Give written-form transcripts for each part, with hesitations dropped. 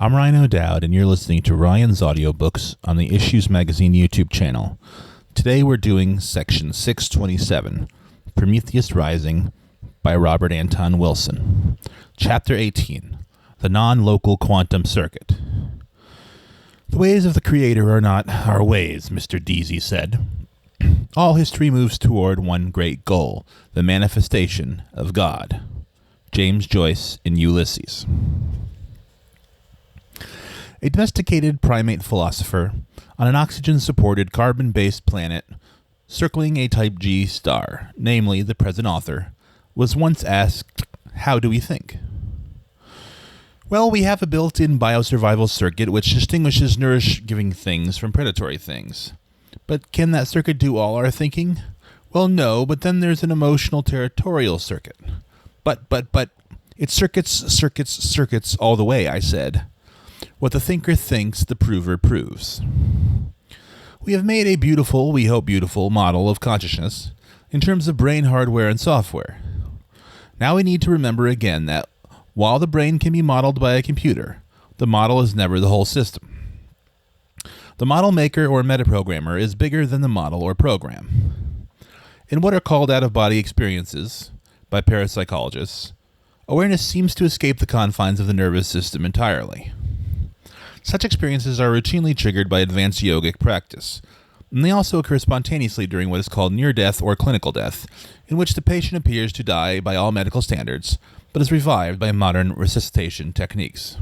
I'm Ryan O'Dowd, and you're listening to Ryan's Audiobooks on the Issues Magazine YouTube channel. Today we're doing Section 627, Prometheus Rising, by Robert Anton Wilson. Chapter 18, The Non-Local Quantum Circuit. The ways of the Creator are not our ways, Mr. Deasy said. All history moves toward one great goal, the manifestation of God. James Joyce in Ulysses. A domesticated primate philosopher on an oxygen-supported carbon-based planet circling a Type G star, namely the present author, was once asked, "How do we think?" Well, we have a built-in biosurvival circuit which distinguishes nourish-giving things from predatory things. But can that circuit do all our thinking? Well, no, but then there's an emotional territorial circuit. But, it's circuits all the way, I said. What the thinker thinks, the prover proves. We have made a beautiful, we hope beautiful, model of consciousness in terms of brain hardware and software. Now we need to remember again that while the brain can be modeled by a computer, the model is never the whole system. The model maker or metaprogrammer is bigger than the model or program. In what are called out-of-body experiences by parapsychologists, awareness seems to escape the confines of the nervous system entirely. Such experiences are routinely triggered by advanced yogic practice, and they also occur spontaneously during what is called near-death or clinical death, in which the patient appears to die by all medical standards, but is revived by modern resuscitation techniques.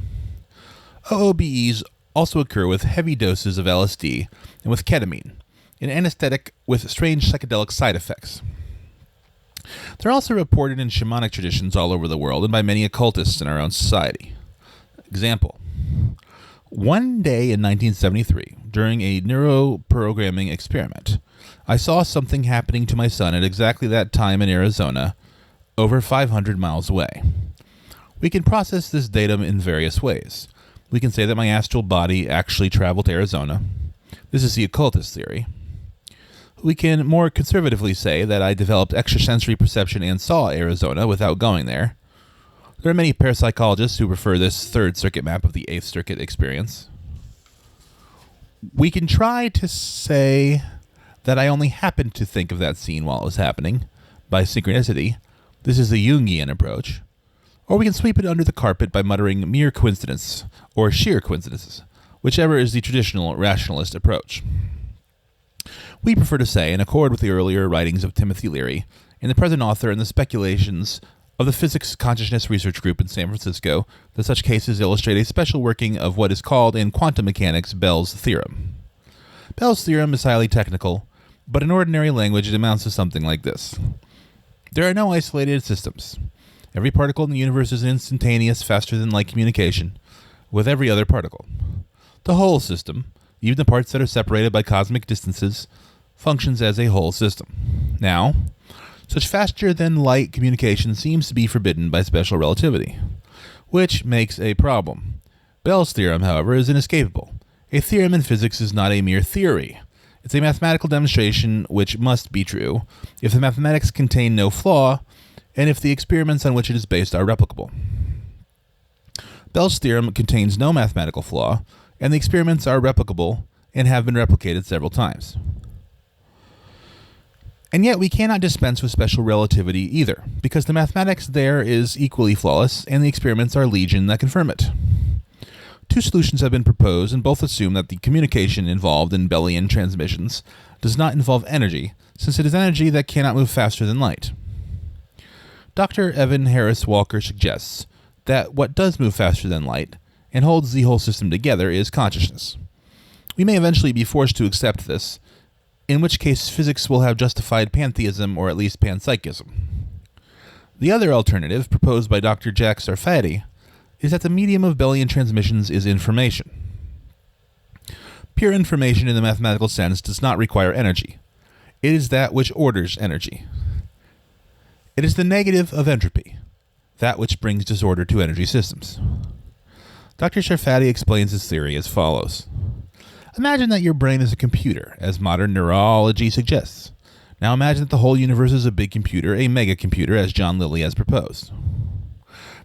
OOBEs also occur with heavy doses of LSD and with ketamine, an anesthetic with strange psychedelic side effects. They're also reported in shamanic traditions all over the world and by many occultists in our own society. Example. One day in 1973, during a neuroprogramming experiment, I saw something happening to my son at exactly that time in Arizona, over 500 miles away. We can process this data in various ways. We can say that my astral body actually traveled to Arizona. This is the occultist theory. We can more conservatively say that I developed extrasensory perception and saw Arizona without going there. There are many parapsychologists who prefer this third circuit map of the eighth circuit experience. We can try to say that I only happened to think of that scene while it was happening, by synchronicity. This is the Jungian approach. Or we can sweep it under the carpet by muttering mere coincidence, or sheer coincidences, whichever is the traditional rationalist approach. We prefer to say, in accord with the earlier writings of Timothy Leary, and the present author and the speculations of the Physics Consciousness Research Group in San Francisco, that such cases illustrate a special working of what is called in quantum mechanics Bell's theorem. Bell's theorem is highly technical, but in ordinary language it amounts to something like this. There are no isolated systems. Every particle in the universe is an instantaneous, faster-than-light communication with every other particle. The whole system, even the parts that are separated by cosmic distances, functions as a whole system. Now, such faster-than-light communication seems to be forbidden by special relativity, which makes a problem. Bell's theorem, however, is inescapable. A theorem in physics is not a mere theory. It's a mathematical demonstration which must be true if the mathematics contain no flaw and if the experiments on which it is based are replicable. Bell's theorem contains no mathematical flaw, and the experiments are replicable and have been replicated several times. And yet we cannot dispense with special relativity either, because the mathematics there is equally flawless, and the experiments are legion that confirm it. Two solutions have been proposed, and both assume that the communication involved in Bellian transmissions does not involve energy, since it is energy that cannot move faster than light. Dr. Evan Harris Walker suggests that what does move faster than light, and holds the whole system together, is consciousness. We may eventually be forced to accept this, in which case physics will have justified pantheism or at least panpsychism. The other alternative, proposed by Dr. Jack Sarfati, is that the medium of Bellian transmissions is information. Pure information in the mathematical sense does not require energy. It is that which orders energy. It is the negative of entropy, that which brings disorder to energy systems. Dr. Sarfati explains his theory as follows. Imagine that your brain is a computer, as modern neurology suggests. Now imagine that the whole universe is a big computer, a mega computer, as John Lilly has proposed.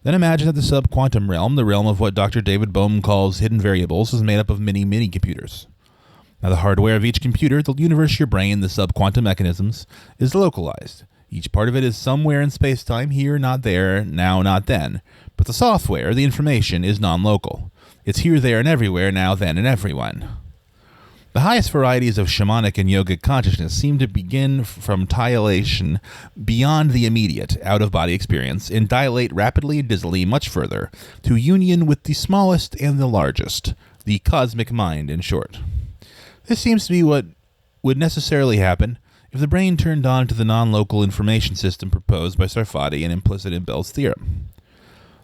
Then imagine that the subquantum realm, the realm of what Dr. David Bohm calls hidden variables, is made up of many mini-computers. Now, the hardware of each computer, the universe, your brain, the subquantum mechanisms, is localized. Each part of it is somewhere in space-time, here, not there, now, not then. But the software, the information, is non-local. It's here, there, and everywhere, now, then, and everyone. The highest varieties of shamanic and yogic consciousness seem to begin from dilation beyond the immediate, out-of-body experience and dilate rapidly and dizzily much further to union with the smallest and the largest, the cosmic mind, in short. This seems to be what would necessarily happen if the brain turned on to the non-local information system proposed by Sarfati and implicit in Bell's theorem.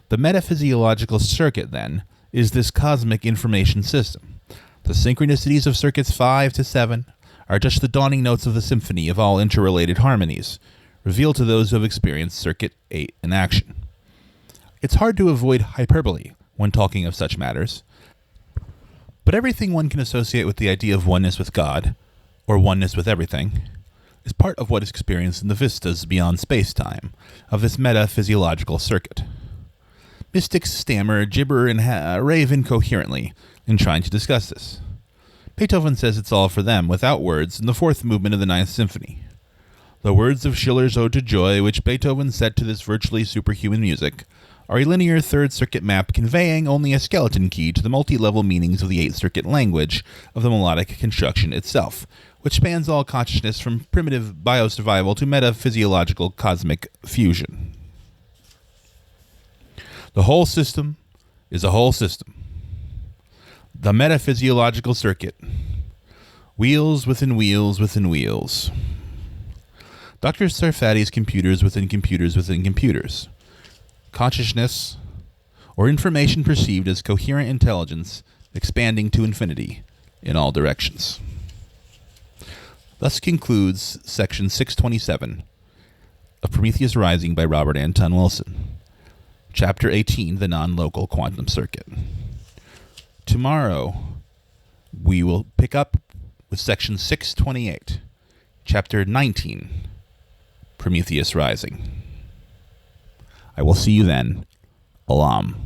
The metaphysiological circuit, then, is this cosmic information system. The synchronicities of circuits 5 to 7 are just the dawning notes of the symphony of all interrelated harmonies, revealed to those who have experienced Circuit 8 in action. It's hard to avoid hyperbole when talking of such matters, but everything one can associate with the idea of oneness with God, or oneness with everything, is part of what is experienced in the vistas beyond space-time of this metaphysiological circuit. Mystics stammer, gibber, and rave incoherently in trying to discuss this. Beethoven says it's all for them, without words, in the fourth movement of the Ninth Symphony. The words of Schiller's Ode to Joy, which Beethoven set to this virtually superhuman music, are a linear third-circuit map conveying only a skeleton key to the multi-level meanings of the eighth-circuit language of the melodic construction itself, which spans all consciousness from primitive biosurvival to metaphysiological cosmic fusion. The whole system is a whole system. The metaphysiological circuit. Wheels within wheels within wheels. Dr. Sarfati's computers within computers within computers. Consciousness, or information perceived as coherent intelligence, expanding to infinity in all directions. Thus concludes section 627 of Prometheus Rising by Robert Anton Wilson. Chapter 18, The Non-Local Quantum Circuit. Tomorrow, we will pick up with section 628, chapter 19, Prometheus Rising. I will see you then. Alam.